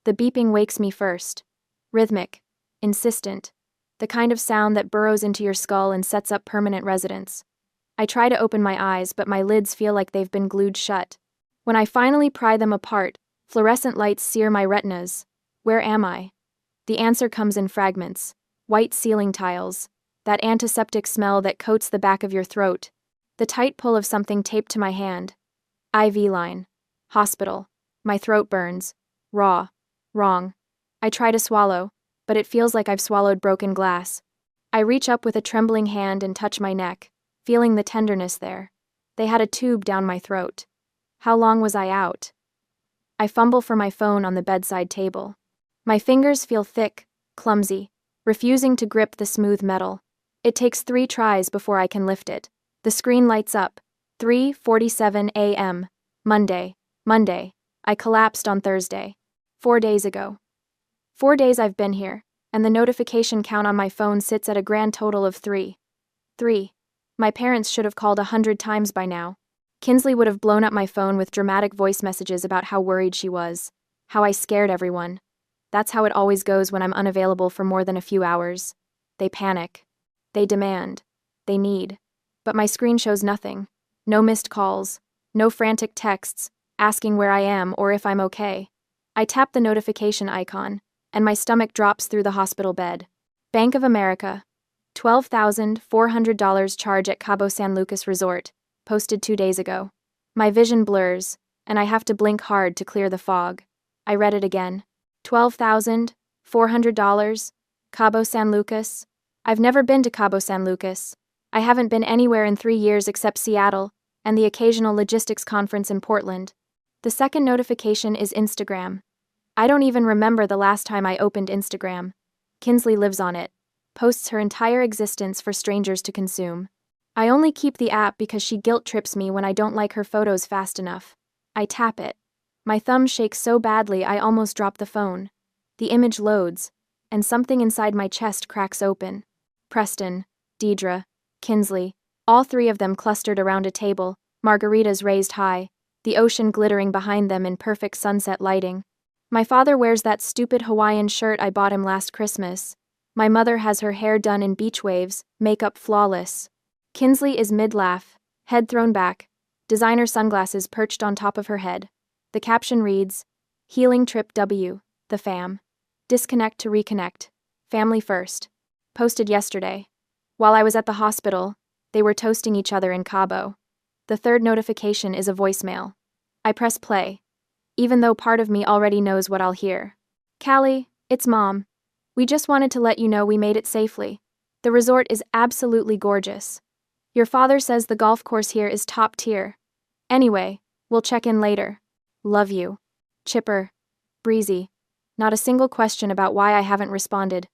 The beeping wakes me first. Rhythmic, insistent, the kind of sound that burrows into your skull and sets up permanent residence. I try to open my eyes, but my lids feel like they've been glued shut. When I finally pry them apart, fluorescent lights sear my retinas. Where am I? The answer comes in fragments. White ceiling tiles. That antiseptic smell that coats the back of your throat. The tight pull of something taped to my hand. IV line. Hospital. My throat burns. Raw. Wrong. I try to swallow, but it feels like I've swallowed broken glass. I reach up with a trembling hand and touch my neck, feeling the tenderness there. They had a tube down my throat. How long was I out? I fumble for my phone on the bedside table. My fingers feel thick, clumsy, refusing to grip the smooth metal. It takes 3 tries before I can lift it. The screen lights up. 3:47 a.m. Monday. I collapsed on Thursday. 4 days ago. 4 days I've been here, and the notification count on my phone sits at a grand total of 3. 3. My parents should have called 100 times by now. Kinsley would have blown up my phone with dramatic voice messages about how worried she was, how I scared everyone. That's how it always goes when I'm unavailable for more than a few hours. They panic. They demand. They need. But my screen shows nothing. No missed calls. No frantic texts, asking where I am or if I'm okay. I tap the notification icon, and my stomach drops through the hospital bed. Bank of America. $12,400 charge at Cabo San Lucas Resort, posted 2 days ago. My vision blurs, and I have to blink hard to clear the fog. I read it again. $12,400, Cabo San Lucas. I've never been to Cabo San Lucas. I haven't been anywhere in 3 years except Seattle and the occasional logistics conference in Portland. The second notification is Instagram. I don't even remember the last time I opened Instagram. Kinsley lives on it, posts her entire existence for strangers to consume. I only keep the app because she guilt trips me when I don't like her photos fast enough. I tap it. My thumb shakes so badly I almost drop the phone. The image loads, and something inside my chest cracks open. Preston, Deidre, Kinsley, all 3 of them clustered around a table, margaritas raised high, the ocean glittering behind them in perfect sunset lighting. My father wears that stupid Hawaiian shirt I bought him last Christmas. My mother has her hair done in beach waves, makeup flawless. Kinsley is mid-laugh, head thrown back, designer sunglasses perched on top of her head. The caption reads, Healing Trip W, the fam. Disconnect to reconnect. Family first. Posted yesterday. While I was at the hospital, they were toasting each other in Cabo. The third notification is a voicemail. I press play, even though part of me already knows what I'll hear. Callie, it's Mom. We just wanted to let you know we made it safely. The resort is absolutely gorgeous. Your father says the golf course here is top tier. Anyway, we'll check in later. Love you. Chipper. Breezy. Not a single question about why I haven't responded.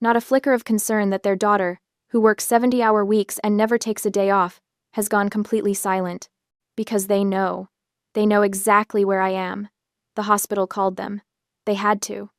Not a flicker of concern that their daughter, who works 70-hour weeks and never takes a day off, has gone completely silent. Because they know. They know exactly where I am. The hospital called them. They had to.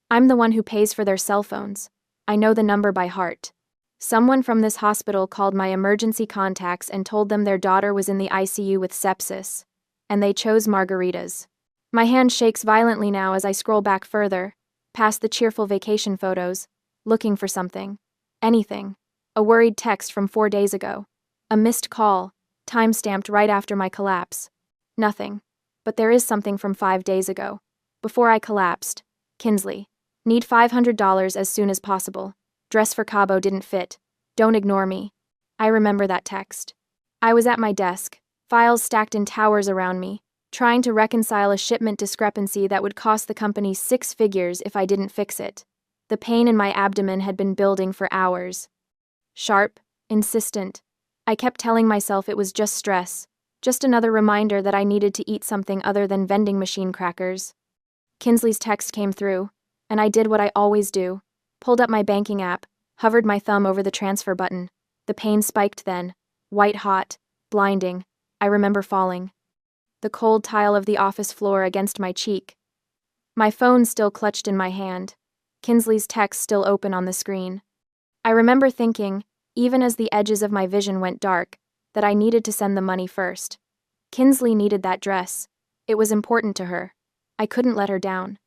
I'm the one who pays for their cell phones. I know the number by heart. Someone from this hospital called my emergency contacts and told them their daughter was in the ICU with sepsis. And they chose margaritas. My hand shakes violently now as I scroll back further, past the cheerful vacation photos, looking for something. Anything. A worried text from 4 days ago. A missed call, time-stamped right after my collapse. Nothing. But there is something from 5 days ago. Before I collapsed. Kinsley. Need $500 as soon as possible. Dress for Cabo didn't fit. Don't ignore me. I remember that text. I was at my desk, files stacked in towers around me, trying to reconcile a shipment discrepancy that would cost the company 6 figures if I didn't fix it. The pain in my abdomen had been building for hours. Sharp, insistent. I kept telling myself it was just stress, just another reminder that I needed to eat something other than vending machine crackers. Kinsley's text came through, and I did what I always do. Pulled up my banking app, hovered my thumb over the transfer button. The pain spiked then, white hot, blinding. I remember falling. The cold tile of the office floor against my cheek. My phone still clutched in my hand. Kinsley's text still open on the screen. I remember thinking, even as the edges of my vision went dark, that I needed to send the money first. Kinsley needed that dress. It was important to her. I couldn't let her down.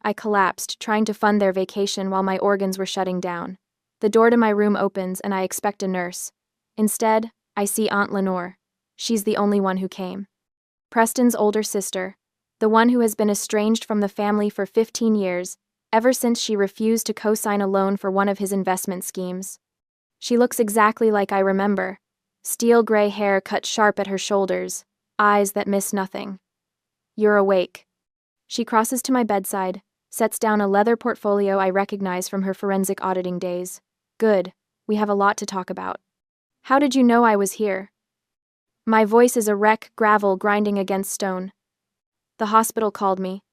I collapsed, trying to fund their vacation while my organs were shutting down. The door to my room opens and I expect a nurse. Instead, I see Aunt Lenore. She's the only one who came. Preston's older sister, the one who has been estranged from the family for 15 years, ever since she refused to co-sign a loan for one of his investment schemes. She looks exactly like I remember. Steel gray hair cut sharp at her shoulders, eyes that miss nothing. "You're awake." She crosses to my bedside, sets down a leather portfolio I recognize from her forensic auditing days. "Good, we have a lot to talk about." "How did you know I was here?" My voice is a wreck, gravel grinding against stone. "The hospital called me.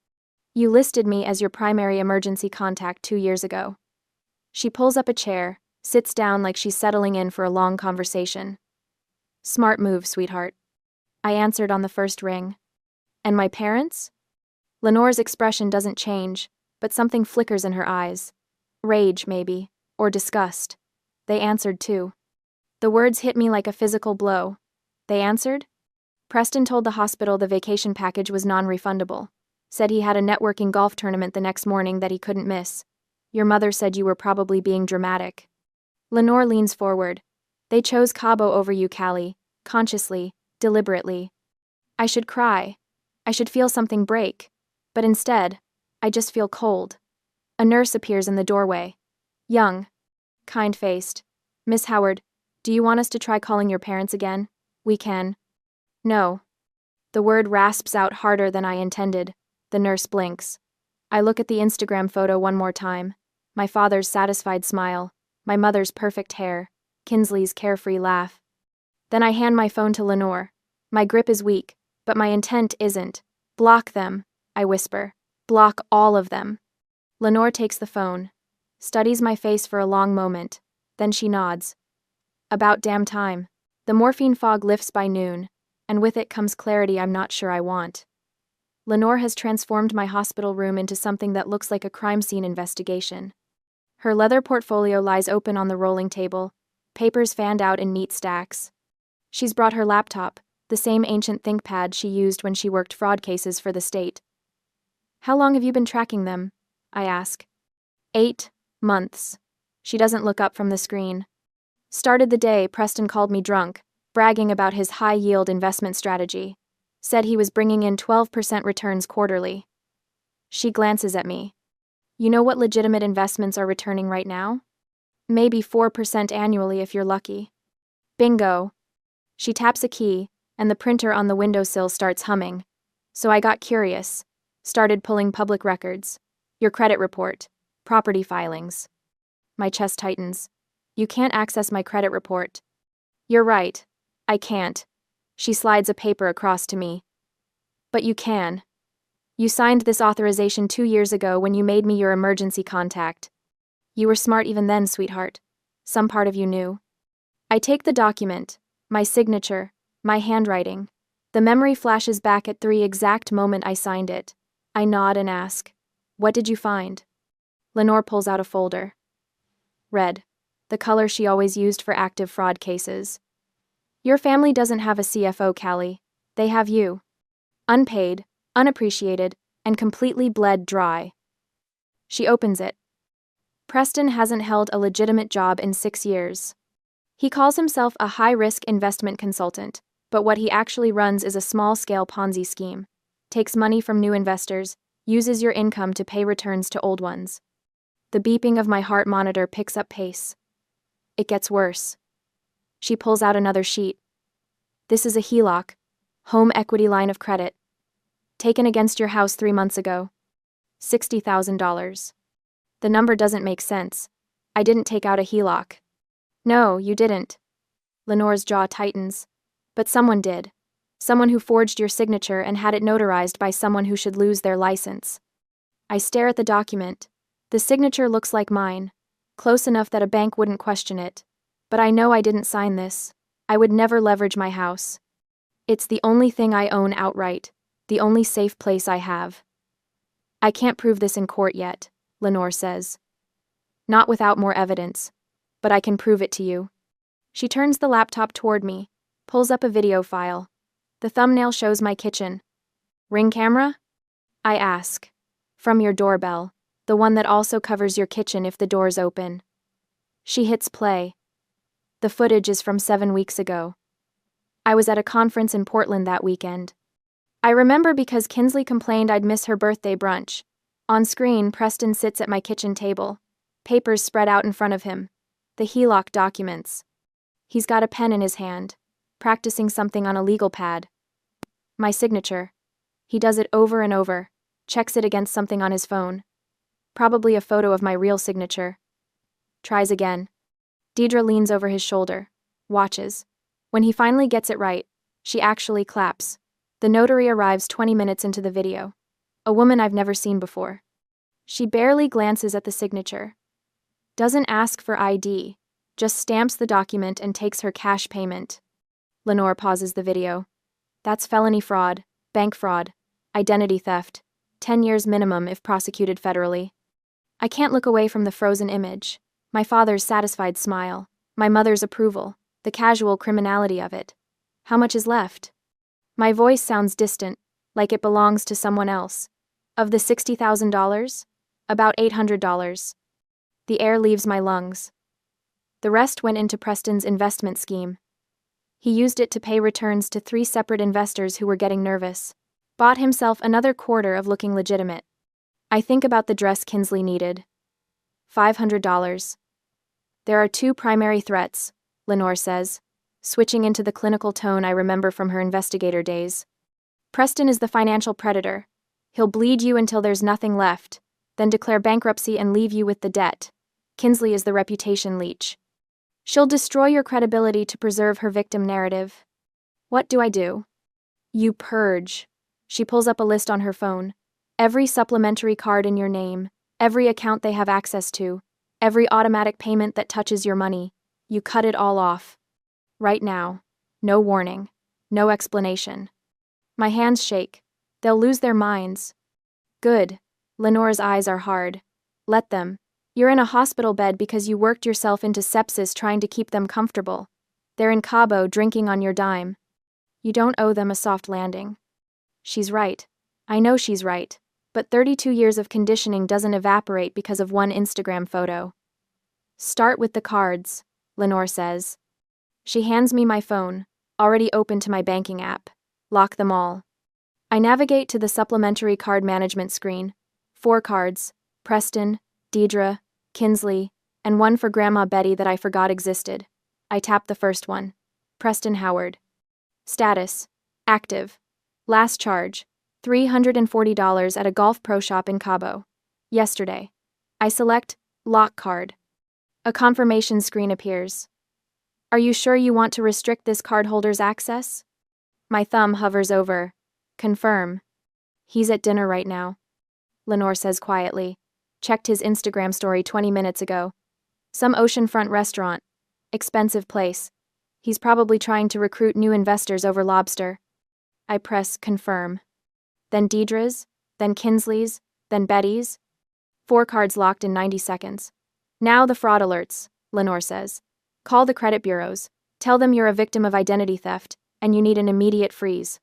You listed me as your primary emergency contact 2 years ago." She pulls up a chair, sits down like she's settling in for a long conversation. "Smart move, sweetheart." I answered on the first ring. "And my parents?" Lenore's expression doesn't change, but something flickers in her eyes. Rage, maybe, or disgust. "They answered too." The words hit me like a physical blow. "They answered?" Preston told the hospital the vacation package was non-refundable. Said he had a networking golf tournament the next morning that he couldn't miss. "Your mother said you were probably being dramatic." Lenore leans forward. "They chose Cabo over you, Callie. Consciously, deliberately. I should cry. I should feel something break. But instead, I just feel cold." A nurse appears in the doorway. Young. Kind-faced. "Miss Howard, do you want us to try calling your parents again?" "We can." "No." The word rasps out harder than I intended. The nurse blinks. I look at the Instagram photo one more time. My father's satisfied smile. My mother's perfect hair. Kinsley's carefree laugh. Then I hand my phone to Lenore. My grip is weak, but my intent isn't. "Block them," I whisper. "Block all of them." Lenore takes the phone, studies my face for a long moment, then she nods. "About damn time." The morphine fog lifts by noon, and with it comes clarity I'm not sure I want. Lenore has transformed my hospital room into something that looks like a crime scene investigation. Her leather portfolio lies open on the rolling table, papers fanned out in neat stacks. She's brought her laptop, the same ancient ThinkPad she used when she worked fraud cases for the state. "How long have you been tracking them?" I ask. 8 months. She doesn't look up from the screen. "Started the day Preston called me drunk, bragging about his high-yield investment strategy. Said he was bringing in 12% returns quarterly." She glances at me. "You know what legitimate investments are returning right now? Maybe 4% annually if you're lucky." "Bingo." She taps a key, and the printer on the windowsill starts humming. So I got curious. Started pulling public records. Your credit report. Property filings. My chest tightens. "You can't access my credit report." "You're right. I can't." She slides a paper across to me. "But you can. You signed this authorization 2 years ago when you made me your emergency contact. You were smart even then, sweetheart. Some part of you knew." I take the document, my signature, my handwriting. The memory flashes back at the exact moment I signed it. I nod and ask, "What did you find?" Lenore pulls out a folder. Red, the color she always used for active fraud cases. "Your family doesn't have a CFO, Callie. They have you. Unpaid, unappreciated, and completely bled dry." She opens it. Preston hasn't held a legitimate job in 6 years. He calls himself a high-risk investment consultant, but what he actually runs is a small-scale Ponzi scheme. Takes money from new investors, uses your income to pay returns to old ones. The beeping of my heart monitor picks up pace. It gets worse. She pulls out another sheet. "This is a HELOC, home equity line of credit. Taken against your house 3 months ago. $60,000. The number doesn't make sense. I didn't take out a HELOC." "No, you didn't." Lenore's jaw tightens. "But someone did. Someone who forged your signature and had it notarized by someone who should lose their license." I stare at the document. The signature looks like mine, close enough that a bank wouldn't question it. But I know I didn't sign this. I would never leverage my house. It's the only thing I own outright, the only safe place I have. "I can't prove this in court yet," Lenore says. "Not without more evidence. But I can prove it to you." She turns the laptop toward me, pulls up a video file. The thumbnail shows my kitchen. "Ring camera?" I ask. From your doorbell, the one that also covers your kitchen if the door's open. She hits play. The footage is from 7 weeks ago. I was at a conference in Portland that weekend. I remember because Kinsley complained I'd miss her birthday brunch. On screen, Preston sits at my kitchen table, papers spread out in front of him. The HELOC documents. He's got a pen in his hand, practicing something on a legal pad. My signature. He does it over and over, checks it against something on his phone. Probably a photo of my real signature. Tries again. Deidre leans over his shoulder, watches. When he finally gets it right, she actually claps. The notary arrives 20 minutes into the video. A woman I've never seen before. She barely glances at the signature. Doesn't ask for ID, just stamps the document and takes her cash payment. Lenore pauses the video. That's felony fraud, bank fraud, identity theft, 10 years minimum if prosecuted federally. I can't look away from the frozen image. My father's satisfied smile, my mother's approval, the casual criminality of it. How much is left? My voice sounds distant, like it belongs to someone else. Of the $60,000? About $800. The air leaves my lungs. The rest went into Preston's investment scheme. He used it to pay returns to 3 separate investors who were getting nervous. Bought himself another quarter of looking legitimate. I think about the dress Kinsley needed. $500. There are 2 primary threats, Lenore says, switching into the clinical tone I remember from her investigator days. Preston is the financial predator. He'll bleed you until there's nothing left, then declare bankruptcy and leave you with the debt. Kinsley is the reputation leech. She'll destroy your credibility to preserve her victim narrative. What do I do? You purge. She pulls up a list on her phone. Every supplementary card in your name, every account they have access to, every automatic payment that touches your money. You cut it all off. Right now. No warning. No explanation. My hands shake. They'll lose their minds. Good. Lenore's eyes are hard. Let them. You're in a hospital bed because you worked yourself into sepsis trying to keep them comfortable. They're in Cabo drinking on your dime. You don't owe them a soft landing. She's right. I know she's right. But 32 years of conditioning doesn't evaporate because of one Instagram photo. Start with the cards, Lenore says. She hands me my phone, already open to my banking app. Lock them all. I navigate to the supplementary card management screen. 4 cards, Preston, Deidre, Kinsley, and one for Grandma Betty that I forgot existed. I tap the first one. Preston Howard. Status. Active. Last charge. $340 at a golf pro shop in Cabo. Yesterday. I select Lock Card. A confirmation screen appears. Are you sure you want to restrict this cardholder's access? My thumb hovers over. Confirm. He's at dinner right now. Lenore says quietly. Checked his Instagram story 20 minutes ago. Some oceanfront restaurant. Expensive place. He's probably trying to recruit new investors over lobster. I press confirm. Then Deidre's, then Kinsley's, then Betty's. 4 cards locked in 90 seconds. Now the fraud alerts, Lenore says. Call the credit bureaus. Tell them you're a victim of identity theft, and you need an immediate freeze.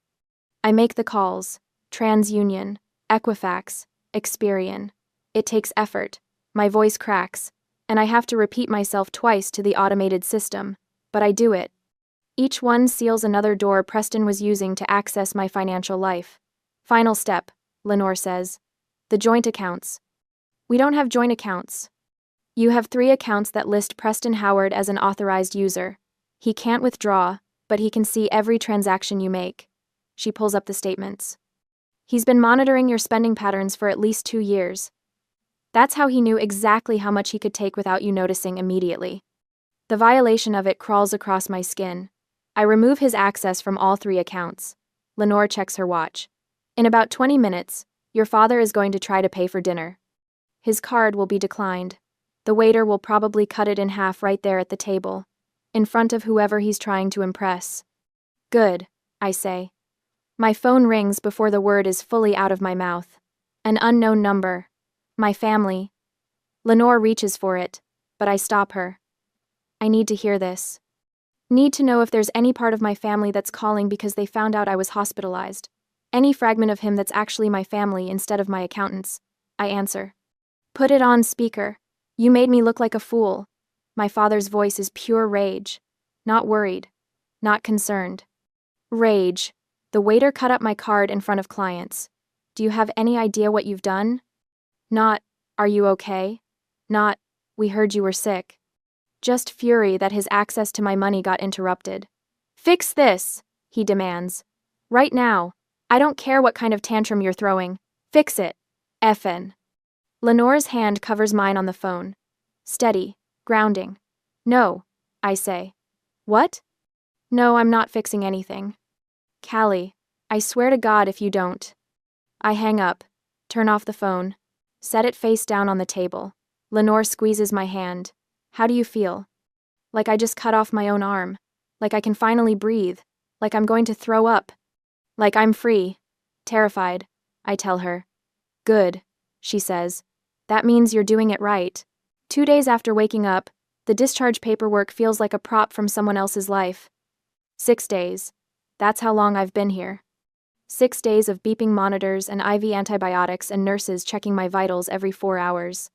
I make the calls. TransUnion, Equifax, Experian. It takes effort. My voice cracks, and I have to repeat myself twice to the automated system, but I do it. Each one seals another door Preston was using to access my financial life. Final step, Lenore says. The joint accounts. We don't have joint accounts. You have 3 accounts that list Preston Howard as an authorized user. He can't withdraw, but he can see every transaction you make. She pulls up the statements. He's been monitoring your spending patterns for at least 2 years. That's how he knew exactly how much he could take without you noticing immediately. The violation of it crawls across my skin. I remove his access from all 3 accounts. Lenore checks her watch. In about 20 minutes, your father is going to try to pay for dinner. His card will be declined. The waiter will probably cut it in half right there at the table, in front of whoever he's trying to impress. Good, I say. My phone rings before the word is fully out of my mouth. An unknown number. My family. Lenore reaches for it, but I stop her. I need to hear this. Need to know if there's any part of my family that's calling because they found out I was hospitalized. Any fragment of him that's actually my family instead of my accountant's. I answer. Put it on speaker. You made me look like a fool. My father's voice is pure rage. Not worried. Not concerned. Rage. The waiter cut up my card in front of clients. Do you have any idea what you've done? Not, are you okay? Not, we heard you were sick. Just fury that his access to my money got interrupted. Fix this, he demands. Right now. I don't care what kind of tantrum you're throwing. Fix it. Effin. Lenore's hand covers mine on the phone. Steady, grounding. No, I say. What? No, I'm not fixing anything. Callie, I swear to God if you don't. I hang up, turn off the phone, set it face down on the table. Lenore squeezes my hand. How do you feel? Like I just cut off my own arm. Like I can finally breathe. Like I'm going to throw up. Like I'm free. Terrified, I tell her. Good, she says. That means you're doing it right. 2 days after waking up, the discharge paperwork feels like a prop from someone else's life. 6 days. That's how long I've been here. 6 days of beeping monitors and IV antibiotics and nurses checking my vitals every 4 hours.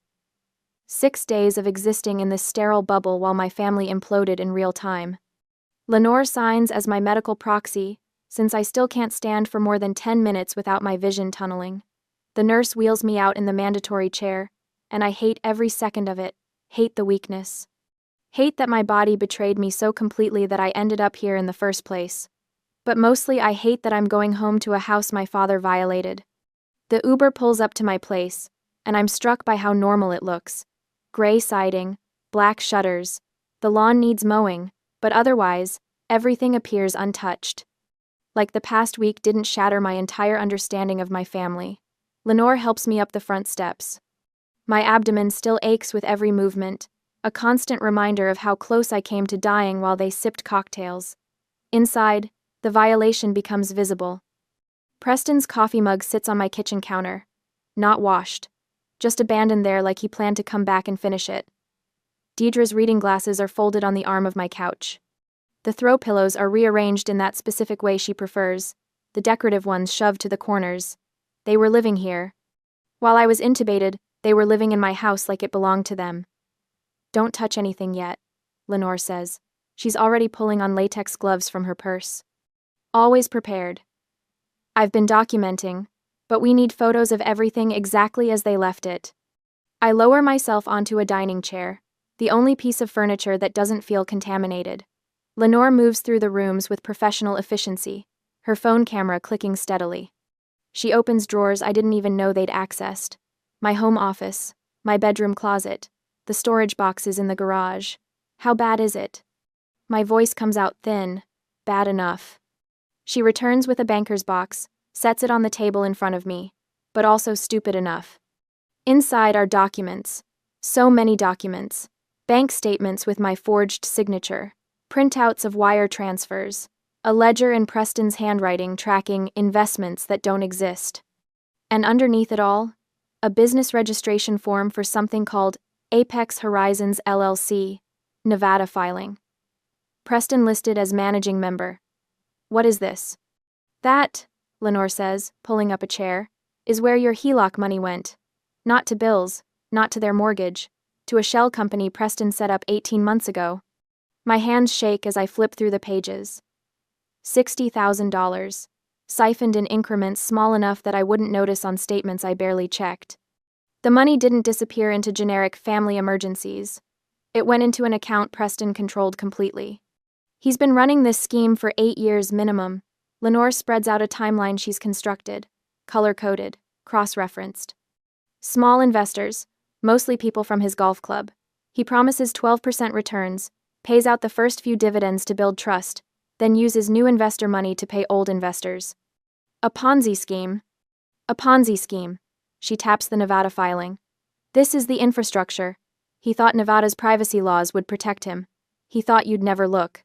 6 days of existing in this sterile bubble while my family imploded in real time. Lenore signs as my medical proxy, since I still can't stand for more than 10 minutes without my vision tunneling. The nurse wheels me out in the mandatory chair, and I hate every second of it, hate the weakness. Hate that my body betrayed me so completely that I ended up here in the first place. But mostly I hate that I'm going home to a house my father violated. The Uber pulls up to my place, and I'm struck by how normal it looks. Gray siding, black shutters. The lawn needs mowing, but otherwise, everything appears untouched. Like the past week didn't shatter my entire understanding of my family. Lenore helps me up the front steps. My abdomen still aches with every movement, a constant reminder of how close I came to dying while they sipped cocktails. Inside, the violation becomes visible. Preston's coffee mug sits on my kitchen counter. Not washed. Just abandoned there like he planned to come back and finish it. Deidre's reading glasses are folded on the arm of my couch. The throw pillows are rearranged in that specific way she prefers, the decorative ones shoved to the corners. They were living here. While I was intubated, they were living in my house like it belonged to them. Don't touch anything yet, Lenore says. She's already pulling on latex gloves from her purse. Always prepared. I've been documenting, but we need photos of everything exactly as they left it. I lower myself onto a dining chair, the only piece of furniture that doesn't feel contaminated. Lenore moves through the rooms with professional efficiency, her phone camera clicking steadily. She opens drawers I didn't even know they'd accessed. My home office, my bedroom closet, the storage boxes in the garage. How bad is it? My voice comes out thin, bad enough. She returns with a banker's box, sets it on the table in front of me, but also stupid enough. Inside are documents. So many documents. Bank statements with my forged signature, printouts of wire transfers, a ledger in Preston's handwriting tracking investments that don't exist. And underneath it all, a business registration form for something called Apex Horizons LLC, Nevada filing. Preston listed as managing member. What is this? That, Lenore says, pulling up a chair, is where your HELOC money went. Not to bills, not to their mortgage, to a shell company Preston set up 18 months ago. My hands shake as I flip through the pages. $60,000, siphoned in increments small enough that I wouldn't notice on statements I barely checked. The money didn't disappear into generic family emergencies. It went into an account Preston controlled completely. He's been running this scheme for 8 years minimum. Lenore spreads out a timeline she's constructed, color-coded, cross-referenced. Small investors, mostly people from his golf club. He promises 12% returns, pays out the first few dividends to build trust, then uses new investor money to pay old investors. A Ponzi scheme. A Ponzi scheme. She taps the Nevada filing. This is the infrastructure. He thought Nevada's privacy laws would protect him. He thought you'd never look.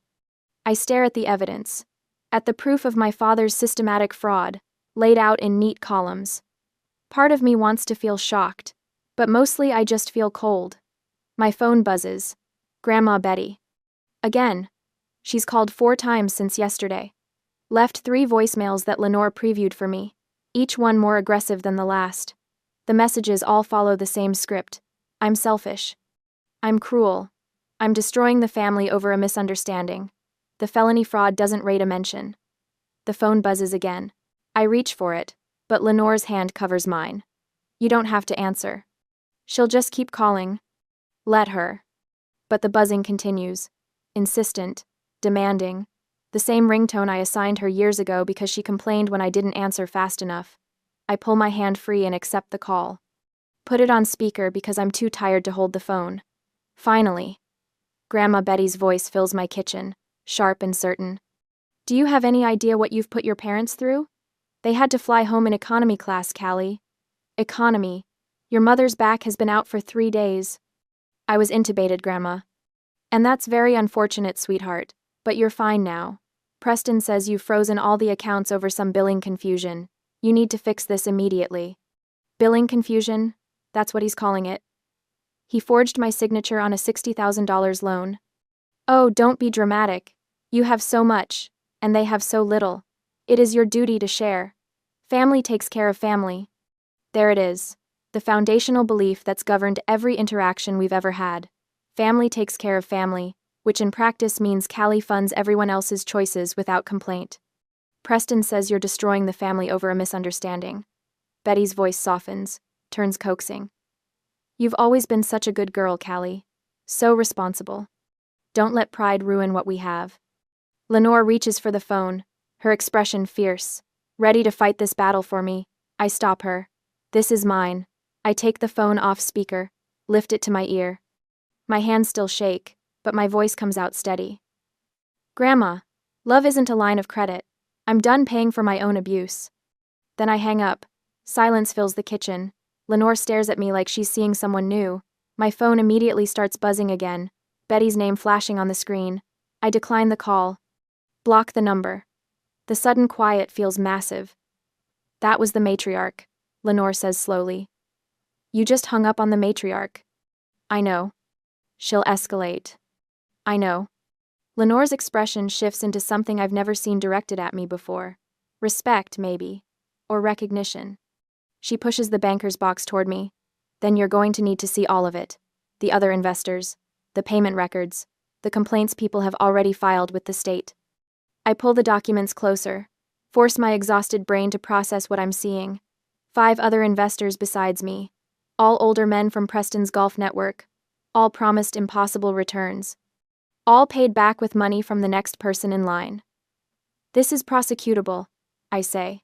I stare at the evidence, at the proof of my father's systematic fraud, laid out in neat columns. Part of me wants to feel shocked, but mostly I just feel cold. My phone buzzes. Grandma Betty. Again. She's called 4 times since yesterday. Left 3 voicemails that Lenore previewed for me, each one more aggressive than the last. The messages all follow the same script. I'm selfish. I'm cruel. I'm destroying the family over a misunderstanding. The felony fraud doesn't rate a mention. The phone buzzes again. I reach for it, but Lenore's hand covers mine. You don't have to answer. She'll just keep calling. Let her. But the buzzing continues. Insistent. Demanding. The same ringtone I assigned her years ago because she complained when I didn't answer fast enough. I pull my hand free and accept the call. Put it on speaker because I'm too tired to hold the phone. Finally. Grandma Betty's voice fills my kitchen, sharp and certain. Do you have any idea what you've put your parents through? They had to fly home in economy class, Callie. Economy. Your mother's back has been out for 3 days. I was intubated, Grandma. And that's very unfortunate, sweetheart, but you're fine now. Preston says you've frozen all the accounts over some billing confusion. You need to fix this immediately. Billing confusion? That's what he's calling it. He forged my signature on a $60,000 loan. Oh, don't be dramatic. You have so much, and they have so little. It is your duty to share. Family takes care of family. There it is. The foundational belief that's governed every interaction we've ever had. Family takes care of family, which in practice means Callie funds everyone else's choices without complaint. Preston says you're destroying the family over a misunderstanding. Betty's voice softens, turns coaxing. You've always been such a good girl, Callie. So responsible. Don't let pride ruin what we have. Lenore reaches for the phone, her expression fierce. Ready to fight this battle for me. I stop her. This is mine. I take the phone off speaker, lift it to my ear. My hands still shake, but my voice comes out steady. Grandma, love isn't a line of credit. I'm done paying for my own abuse. Then I hang up. Silence fills the kitchen. Lenore stares at me like she's seeing someone new. My phone immediately starts buzzing again, Betty's name flashing on the screen. I decline the call. Block the number. The sudden quiet feels massive. That was the matriarch, Lenore says slowly. You just hung up on the matriarch. I know. She'll escalate. I know. Lenore's expression shifts into something I've never seen directed at me before. Respect, maybe. Or recognition. She pushes the banker's box toward me. Then you're going to need to see all of it. The other investors. The payment records. The complaints people have already filed with the state. I pull the documents closer. Force my exhausted brain to process what I'm seeing. 5 other investors besides me. All older men from Preston's golf network. All promised impossible returns. All paid back with money from the next person in line. This is prosecutable, I say.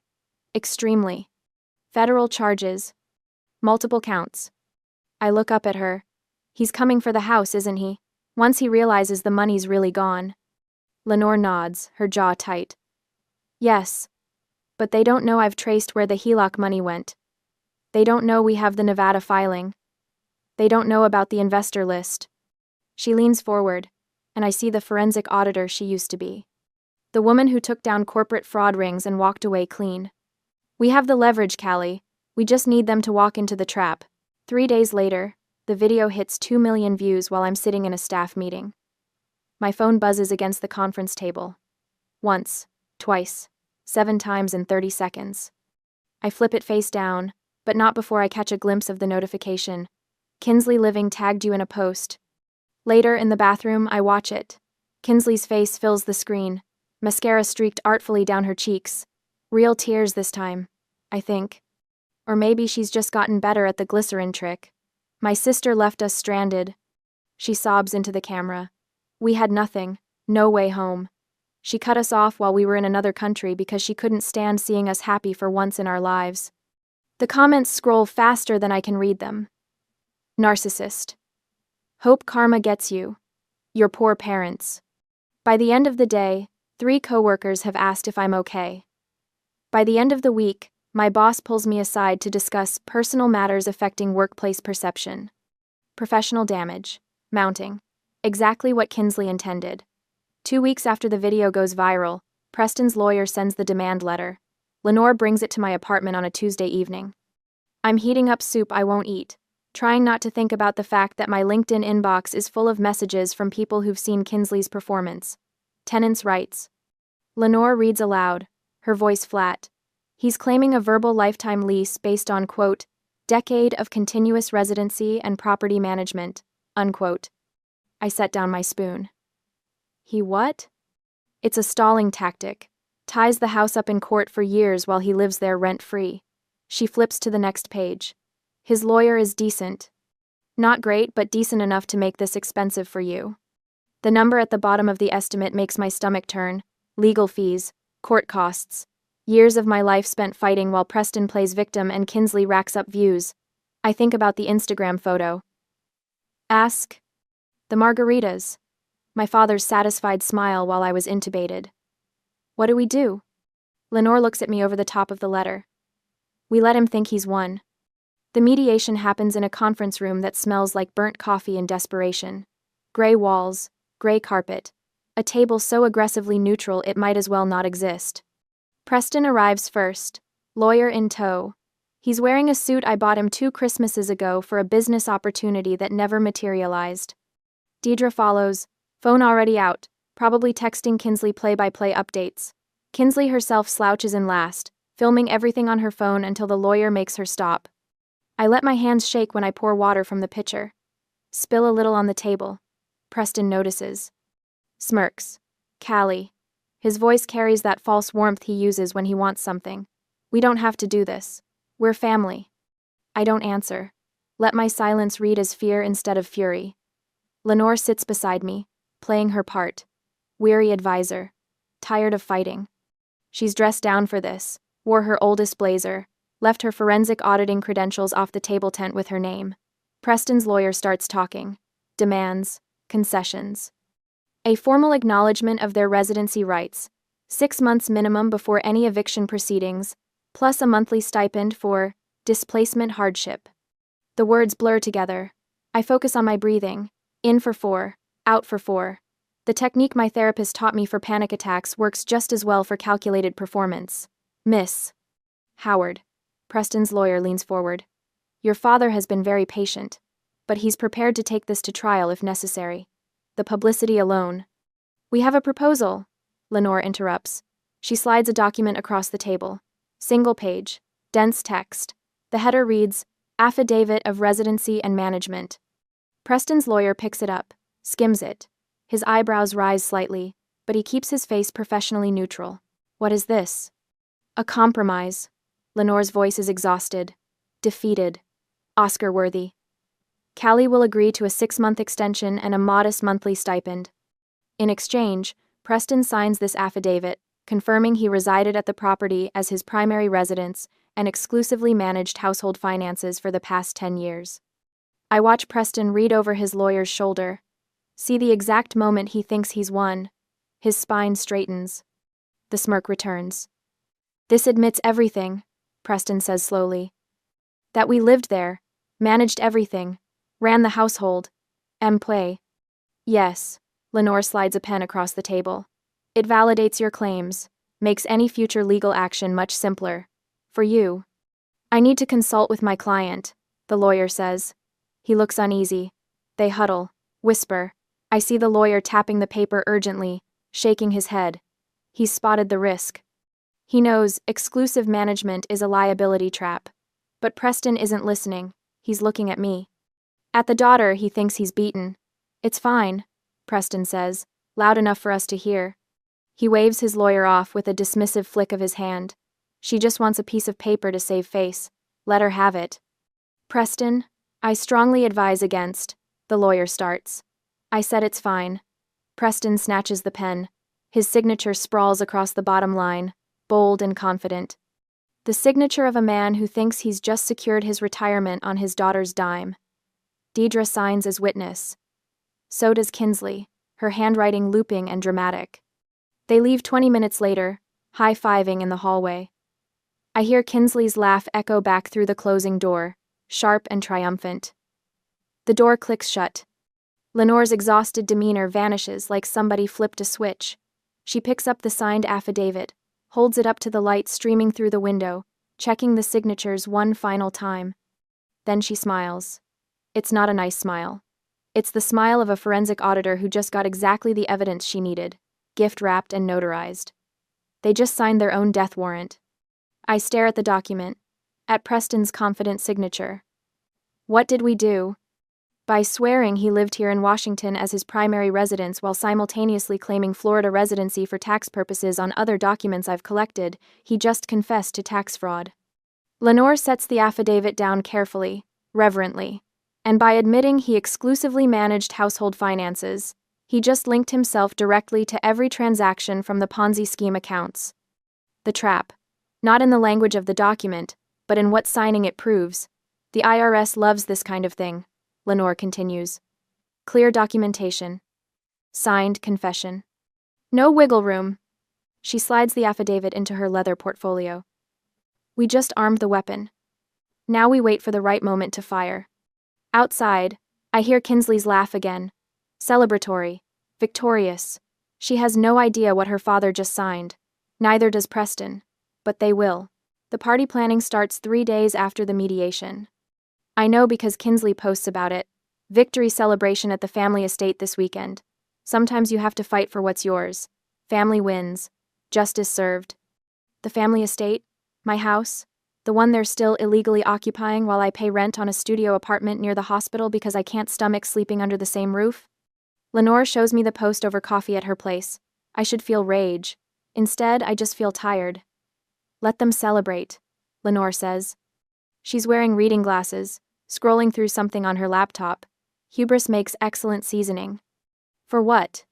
Extremely. Federal charges. Multiple counts. I look up at her. He's coming for the house, isn't he? Once he realizes the money's really gone. Lenore nods, her jaw tight. Yes. But they don't know I've traced where the HELOC money went. They don't know we have the Nevada filing. They don't know about the investor list. She leans forward, and I see the forensic auditor she used to be. The woman who took down corporate fraud rings and walked away clean. We have the leverage, Callie. We just need them to walk into the trap. 3 days later, the video hits 2 million views while I'm sitting in a staff meeting. My phone buzzes against the conference table. Once, twice, 7 times in 30 seconds. I flip it face down, but not before I catch a glimpse of the notification. Kinsley Living tagged you in a post. Later, in the bathroom, I watch it. Kinsley's face fills the screen, mascara streaked artfully down her cheeks. Real tears this time, I think. Or maybe she's just gotten better at the glycerin trick. My sister left us stranded. She sobs into the camera. We had nothing, no way home. She cut us off while we were in another country because she couldn't stand seeing us happy for once in our lives. The comments scroll faster than I can read them. Narcissist. Hope karma gets you. Your poor parents. By the end of the day, 3 coworkers have asked if I'm okay. By the end of the week, my boss pulls me aside to discuss personal matters affecting workplace perception. Professional damage. Mounting. Exactly what Kinsley intended. 2 weeks after the video goes viral, Preston's lawyer sends the demand letter. Lenore brings it to my apartment on a Tuesday evening. I'm heating up soup I won't eat, trying not to think about the fact that my LinkedIn inbox is full of messages from people who've seen Kinsley's performance. Tenants' rights. Lenore reads aloud, her voice flat. He's claiming a verbal lifetime lease based on, quote, Decade of continuous residency and property management, unquote. I set down my spoon. He what? It's a stalling tactic. Ties the house up in court for years while he lives there rent-free. She flips to the next page. His lawyer is decent. Not great, but decent enough to make this expensive for you. The number at the bottom of the estimate makes my stomach turn. Legal fees, court costs. Years of my life spent fighting while Preston plays victim and Kinsley racks up views. I think about the Instagram photo. Ask. The margaritas. My father's satisfied smile while I was intubated. What do we do? Lenore looks at me over the top of the letter. We let him think he's won. The mediation happens in a conference room that smells like burnt coffee and desperation. Gray walls, gray carpet. A table so aggressively neutral it might as well not exist. Preston arrives first, lawyer in tow. He's wearing a suit I bought him 2 Christmases ago for a business opportunity that never materialized. Deidre follows, phone already out, probably texting Kinsley play-by-play updates. Kinsley herself slouches in last, filming everything on her phone until the lawyer makes her stop. I let my hands shake when I pour water from the pitcher. Spill a little on the table. Preston notices. Smirks. Callie. His voice carries that false warmth he uses when he wants something. We don't have to do this. We're family. I don't answer. Let my silence read as fear instead of fury. Lenore sits beside me, playing her part. Weary advisor. Tired of fighting. She's dressed down for this, wore her oldest blazer, left her forensic auditing credentials off the table tent with her name. Preston's lawyer starts talking. Demands. Concessions. A formal acknowledgement of their residency rights. 6 months minimum before any eviction proceedings, plus a monthly stipend for displacement hardship. The words blur together. I focus on my breathing. In for 4, out for 4. The technique my therapist taught me for panic attacks works just as well for calculated performance. Miss Howard. Preston's lawyer leans forward. Your father has been very patient, but he's prepared to take this to trial if necessary. The publicity alone. We have a proposal, Lenore interrupts. She slides a document across the table. Single page, dense text. The header reads, Affidavit of Residency and Management. Preston's lawyer picks it up, skims it. His eyebrows rise slightly, but he keeps his face professionally neutral. What is this? A compromise. Lenore's voice is exhausted. Defeated. Oscar-worthy. Callie will agree to a 6-month extension and a modest monthly stipend. In exchange, Preston signs this affidavit, confirming he resided at the property as his primary residence and exclusively managed household finances for the past 10 years. I watch Preston read over his lawyer's shoulder. See the exact moment he thinks he's won. His spine straightens. The smirk returns. This admits everything, Preston says slowly. That we lived there, managed everything, ran the household. Play. Yes, Lenore slides a pen across the table. It validates your claims, makes any future legal action much simpler. For you. I need to consult with my client, the lawyer says. He looks uneasy. They huddle, whisper. I see the lawyer tapping the paper urgently, shaking his head. He's spotted the risk. He knows exclusive management is a liability trap. But Preston isn't listening. He's looking at me. At the daughter, he thinks he's beaten. It's fine, Preston says, loud enough for us to hear. He waves his lawyer off with a dismissive flick of his hand. She just wants a piece of paper to save face. Let her have it. Preston, I strongly advise against, the lawyer starts. I said it's fine. Preston snatches the pen. His signature sprawls across the bottom line, bold and confident. The signature of a man who thinks he's just secured his retirement on his daughter's dime. Deidre signs as witness. So does Kinsley, her handwriting looping and dramatic. They leave 20 minutes later, high-fiving in the hallway. I hear Kinsley's laugh echo back through the closing door, sharp and triumphant. The door clicks shut. Lenore's exhausted demeanor vanishes like somebody flipped a switch. She picks up the signed affidavit, holds it up to the light streaming through the window, checking the signatures one final time. Then she smiles. It's not a nice smile. It's the smile of a forensic auditor who just got exactly the evidence she needed, gift-wrapped and notarized. They just signed their own death warrant. I stare at the document. at Preston's confident signature. What did we do? By swearing he lived here in Washington as his primary residence while simultaneously claiming Florida residency for tax purposes on other documents I've collected, he just confessed to tax fraud. Lenore sets the affidavit down carefully, reverently. And by admitting he exclusively managed household finances, he just linked himself directly to every transaction from the Ponzi scheme accounts. The trap. Not in the language of the document, but in what signing it proves. The IRS loves this kind of thing, Lenore continues. Clear documentation. Signed confession. No wiggle room. She slides the affidavit into her leather portfolio. We just armed the weapon. Now we wait for the right moment to fire. Outside, I hear Kinsley's laugh again. Celebratory. Victorious. She has no idea what her father just signed. Neither does Preston. But they will. The party planning starts 3 days after the mediation. I know because Kinsley posts about it. Victory celebration at the family estate this weekend. Sometimes you have to fight for what's yours. Family wins. Justice served. The family estate? My house? The one they're still illegally occupying while I pay rent on a studio apartment near the hospital because I can't stomach sleeping under the same roof? Lenore shows me the post over coffee at her place. I should feel rage. Instead, I just feel tired. Let them celebrate, Lenore says. She's wearing reading glasses, scrolling through something on her laptop. Hubris makes excellent seasoning. For what?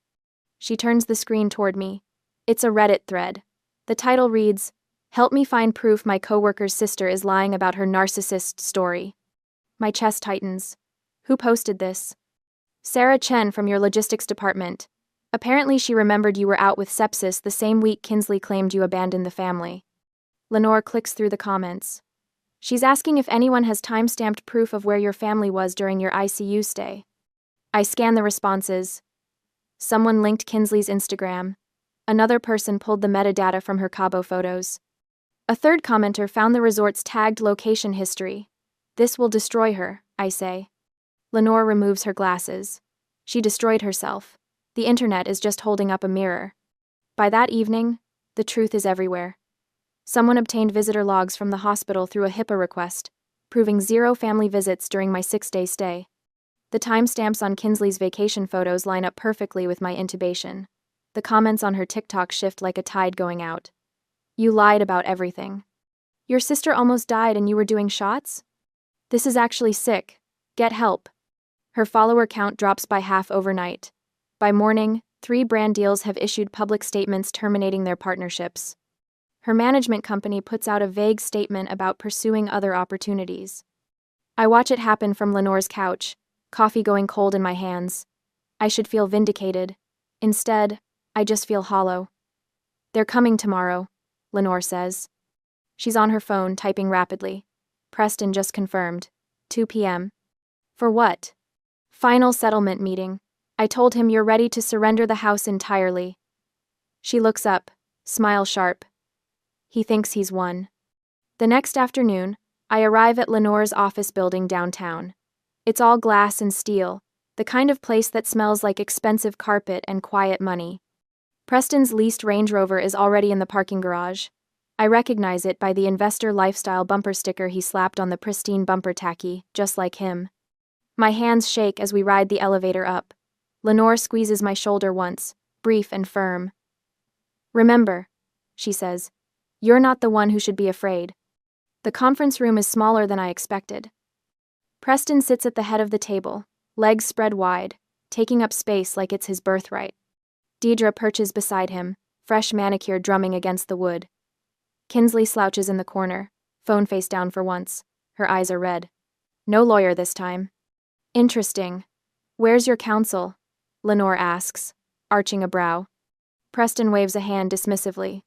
She turns the screen toward me. It's a Reddit thread. The title reads, "Help me find proof my coworker's sister is lying about her narcissist story." My chest tightens. Who posted this? Sarah Chen from your logistics department. Apparently she remembered you were out with sepsis the same week Kinsley claimed you abandoned the family. Lenore clicks through the comments. She's asking if anyone has time-stamped proof of where your family was during your ICU stay. I scan the responses. Someone linked Kinsley's Instagram. Another person pulled the metadata from her Cabo photos. A third commenter found the resort's tagged location history. This will destroy her, I say. Lenore removes her glasses. She destroyed herself. The internet is just holding up a mirror. By that evening, the truth is everywhere. Someone obtained visitor logs from the hospital through a HIPAA request, proving 0 family visits during my 6-day stay. The timestamps on Kinsley's vacation photos line up perfectly with my intubation. The comments on her TikTok shift like a tide going out. You lied about everything. Your sister almost died and you were doing shots? This is actually sick. Get help. Her follower count drops by half overnight. By morning, 3 brand deals have issued public statements terminating their partnerships. Her management company puts out a vague statement about pursuing other opportunities. I watch it happen from Lenore's couch, coffee going cold in my hands. I should feel vindicated. Instead, I just feel hollow. They're coming tomorrow, Lenore says. She's on her phone, typing rapidly. Preston just confirmed. 2 p.m. For what? Final settlement meeting. I told him you're ready to surrender the house entirely. She looks up, smile sharp. He thinks he's won. The next afternoon, I arrive at Lenore's office building downtown. It's all glass and steel, the kind of place that smells like expensive carpet and quiet money. Preston's leased Range Rover is already in the parking garage. I recognize it by the investor lifestyle bumper sticker he slapped on the pristine bumper tacky, just like him. My hands shake as we ride the elevator up. Lenore squeezes my shoulder once, brief and firm. Remember, she says, you're not the one who should be afraid. The conference room is smaller than I expected. Preston sits at the head of the table, legs spread wide, taking up space like it's his birthright. Deidre perches beside him, fresh manicure drumming against the wood. Kinsley slouches in the corner, phone face down for once. Her eyes are red. No lawyer this time. Interesting. Where's your counsel? Lenore asks, arching a brow. Preston waves a hand dismissively.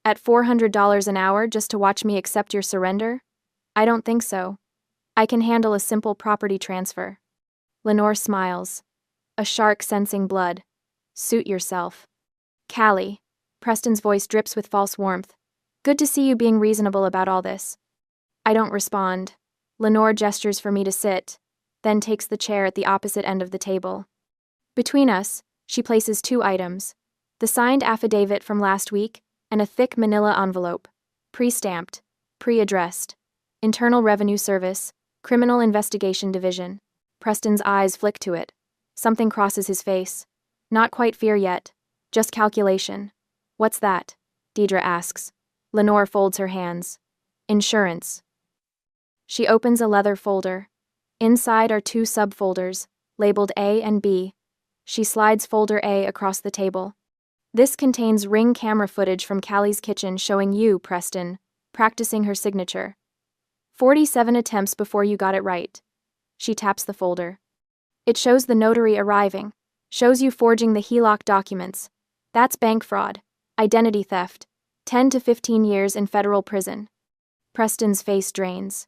At $400 an hour just to watch me accept your surrender? I don't think so. I can handle a simple property transfer. Lenore smiles. A shark sensing blood. Suit yourself. Callie. Preston's voice drips with false warmth. Good to see you being reasonable about all this. I don't respond. Lenore gestures for me to sit, then takes the chair at the opposite end of the table. Between us, she places 2 items. The signed affidavit from last week and a thick manila envelope. Pre-stamped. Pre-addressed. Internal Revenue Service, Criminal Investigation Division. Preston's eyes flick to it. Something crosses his face. Not quite fear yet. Just calculation. What's that? Deidre asks. Lenore folds her hands. Insurance. She opens a leather folder. Inside are two subfolders, labeled A and B. She slides folder A across the table. This contains Ring camera footage from Callie's kitchen showing you, Preston, practicing her signature. 47 attempts before you got it right. She taps the folder. It shows the notary arriving, shows you forging the HELOC documents. That's bank fraud, identity theft, 10 to 15 years in federal prison. Preston's face drains.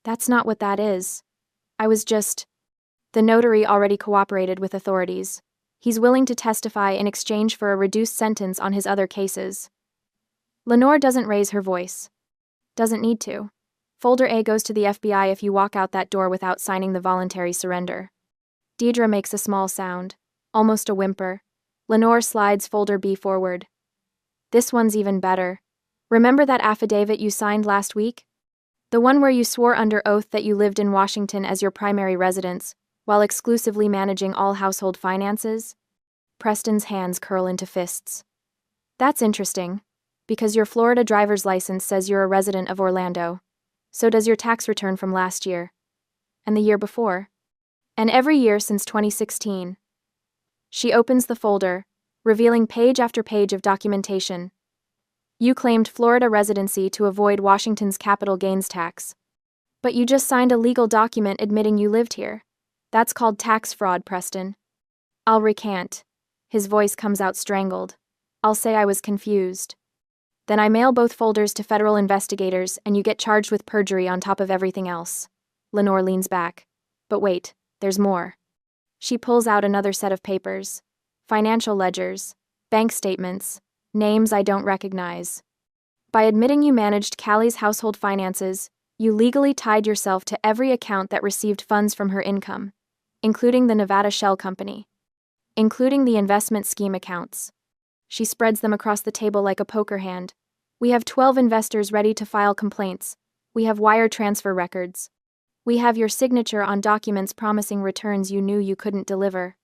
That's not what that is. I was just... The notary already cooperated with authorities. He's willing to testify in exchange for a reduced sentence on his other cases. Lenore doesn't raise her voice. Doesn't need to. Folder A goes to the FBI if you walk out that door without signing the voluntary surrender. Deidre makes a small sound, almost a whimper. Lenore slides folder B forward. This one's even better. Remember that affidavit you signed last week? The one where you swore under oath that you lived in Washington as your primary residence, while exclusively managing all household finances? Preston's hands curl into fists. That's interesting, because your Florida driver's license says you're a resident of Orlando. So does your tax return from last year. And the year before. And every year since 2016. She opens the folder, revealing page after page of documentation. You claimed Florida residency to avoid Washington's capital gains tax. But you just signed a legal document admitting you lived here. That's called tax fraud, Preston. I'll recant. His voice comes out strangled. I'll say I was confused. Then I mail both folders to federal investigators and you get charged with perjury on top of everything else. Lenore leans back. But wait, there's more. She pulls out another set of papers. Financial ledgers, bank statements, names I don't recognize. By admitting you managed Callie's household finances, you legally tied yourself to every account that received funds from her income, including the Nevada Shell Company, including the investment scheme accounts. She spreads them across the table like a poker hand. We have 12 investors ready to file complaints. We have wire transfer records. We have your signature on documents promising returns you knew you couldn't deliver.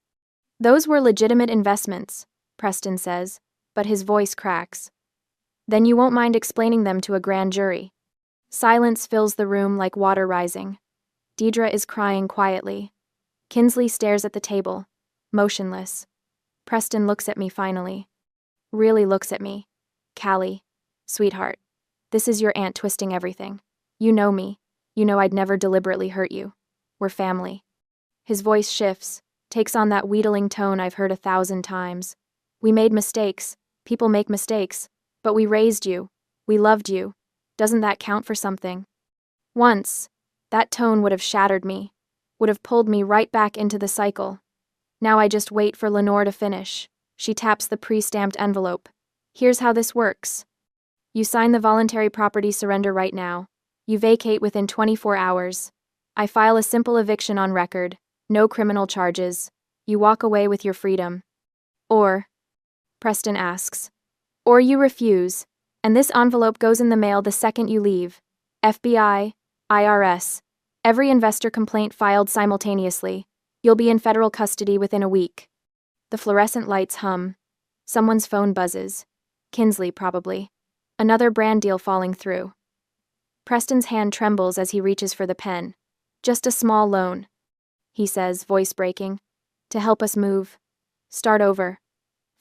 Those were legitimate investments, Preston says, but his voice cracks. Then you won't mind explaining them to a grand jury. Silence fills the room like water rising. Deidre is crying quietly. Kinsley stares at the table, motionless. Preston looks at me finally. Really looks at me. Callie, sweetheart, this is your aunt twisting everything. You know me. You know I'd never deliberately hurt you. We're family. His voice shifts, takes on that wheedling tone I've heard 1,000 times. We made mistakes. People make mistakes. But we raised you. We loved you. Doesn't that count for something? Once, that tone would have shattered me, would have pulled me right back into the cycle. Now I just wait for Lenore to finish. She taps the pre-stamped envelope. Here's how this works. You sign the voluntary property surrender right now. You vacate within 24 hours. I file a simple eviction on record, no criminal charges. You walk away with your freedom. Or, Preston asks, or you refuse, and this envelope goes in the mail the second you leave. FBI, IRS, every investor complaint filed simultaneously. You'll be in federal custody within a week. The fluorescent lights hum. Someone's phone buzzes. Kinsley, probably. Another brand deal falling through. Preston's hand trembles as he reaches for the pen. Just a small loan, he says, voice breaking. To help us move. Start over.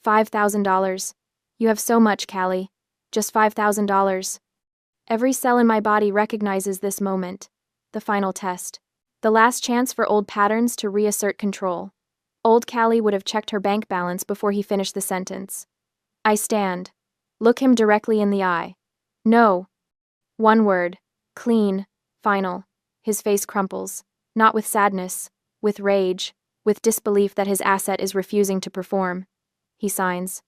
$5,000. You have so much, Callie. Just $5,000. Every cell in my body recognizes this moment. The final test. The last chance for old patterns to reassert control. Old Callie would have checked her bank balance before he finished the sentence. I stand. Look him directly in the eye. No. One word. Clean. Final. His face crumples. Not with sadness. With rage. With disbelief that his asset is refusing to perform. He signs.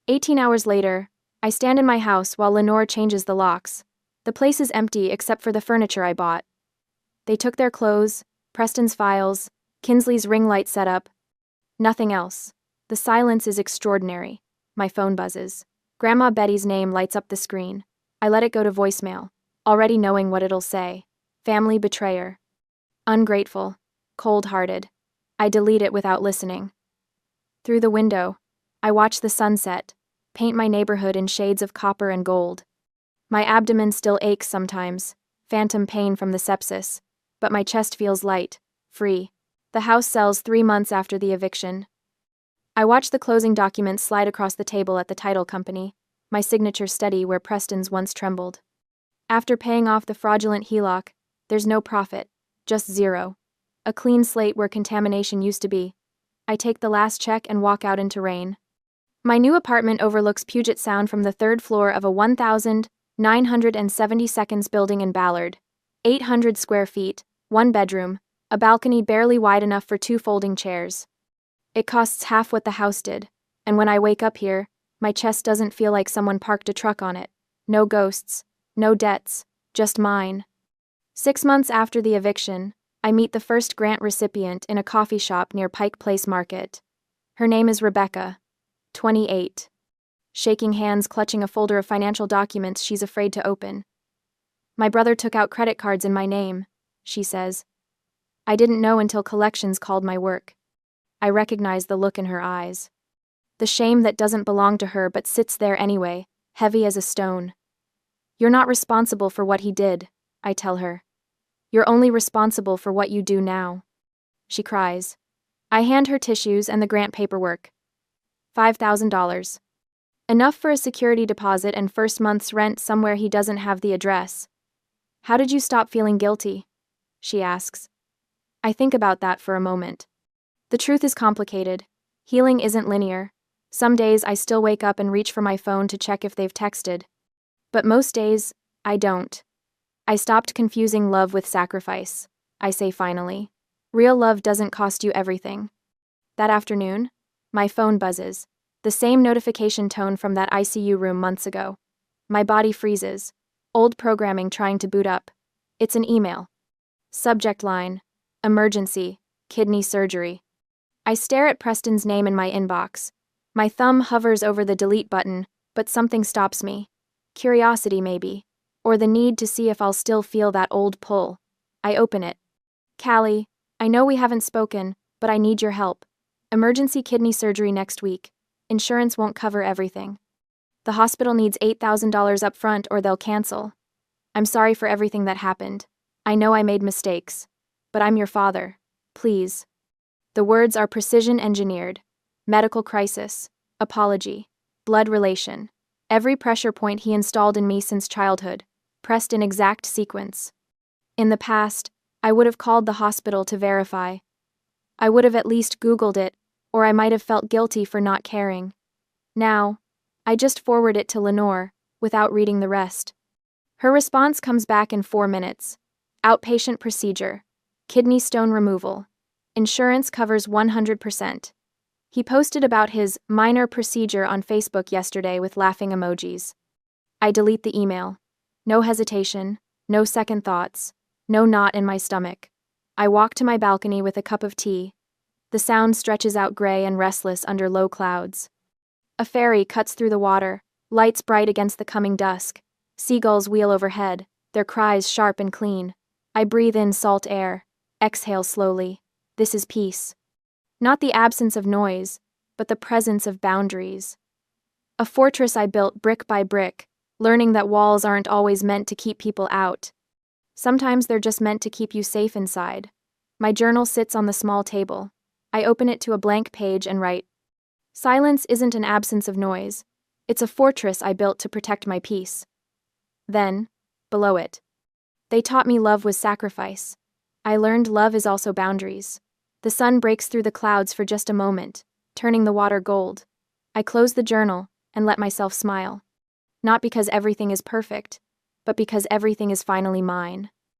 18 hours later, I stand in my house while Lenore changes the locks. The place is empty except for the furniture I bought. They took their clothes, Preston's files, Kinsley's ring light setup. Nothing else. The silence is extraordinary. My phone buzzes. Grandma Betty's name lights up the screen. I let it go to voicemail. already knowing what it'll say. Family betrayer. Ungrateful. Cold-hearted. I delete it without listening. Through the window, I watch the sunset, paint my neighborhood in shades of copper and gold. My abdomen still aches sometimes, phantom pain from the sepsis, but my chest feels light, free. The house sells 3 months after the eviction. I watch the closing documents slide across the table at the title company, my signature steady where Preston's once trembled. After paying off the fraudulent HELOC, there's no profit, just zero. A clean slate where contamination used to be. I take the last check and walk out into rain. My new apartment overlooks Puget Sound from the 3rd floor of a 1,970 building in Ballard. 800 square feet, 1 bedroom, a balcony barely wide enough for 2 folding chairs. It costs half what the house did, and when I wake up here, my chest doesn't feel like someone parked a truck on it. No ghosts, no debts, just mine. 6 months after the eviction, I meet the first grant recipient in a coffee shop near Pike Place Market. Her name is Rebecca, 28. Shaking hands, clutching a folder of financial documents she's afraid to open. My brother took out credit cards in my name, she says. I didn't know until collections called my work. I recognize the look in her eyes. The shame that doesn't belong to her but sits there anyway, heavy as a stone. You're not responsible for what he did, I tell her. You're only responsible for what you do now. She cries. I hand her tissues and the grant paperwork. $5,000. Enough for a security deposit and first month's rent somewhere he doesn't have the address. How did you stop feeling guilty? She asks. I think about that for a moment. The truth is complicated. Healing isn't linear. Some days I still wake up and reach for my phone to check if they've texted. But most days, I don't. I stopped confusing love with sacrifice, I say finally. Real love doesn't cost you everything. That afternoon, my phone buzzes, the same notification tone from that ICU room months ago. My body freezes, old programming trying to boot up. It's an email. Subject line, emergency, kidney surgery. I stare at Preston's name in my inbox. My thumb hovers over the delete button, but something stops me. Curiosity, maybe. Or the need to see if I'll still feel that old pull. I open it. Callie, I know we haven't spoken, but I need your help. Emergency kidney surgery next week. Insurance won't cover everything. The hospital needs $8,000 up front or they'll cancel. I'm sorry for everything that happened. I know I made mistakes. But I'm your father. Please. The words are precision engineered. Medical crisis. Apology. Blood relation. Every pressure point he installed in me since childhood, pressed in exact sequence. In the past, I would have called the hospital to verify. I would have at least Googled it, or I might have felt guilty for not caring. Now, I just forward it to Lenore, without reading the rest. Her response comes back in 4 minutes. Outpatient procedure. Kidney stone removal. Insurance covers 100%. He posted about his minor procedure on Facebook yesterday with laughing emojis. I delete the email. No hesitation, no second thoughts, no knot in my stomach. I walk to my balcony with a cup of tea. The sound stretches out gray and restless under low clouds. A ferry cuts through the water, lights bright against the coming dusk. Seagulls wheel overhead, their cries sharp and clean. I breathe in salt air, exhale slowly. This is peace. Not the absence of noise, but the presence of boundaries. A fortress I built brick by brick, learning that walls aren't always meant to keep people out. Sometimes they're just meant to keep you safe inside. My journal sits on the small table. I open it to a blank page and write. Silence isn't an absence of noise. It's a fortress I built to protect my peace. Then, below it. They taught me love was sacrifice. I learned love is also boundaries. The sun breaks through the clouds for just a moment, turning the water gold. I close the journal and let myself smile. Not because everything is perfect, but because everything is finally mine.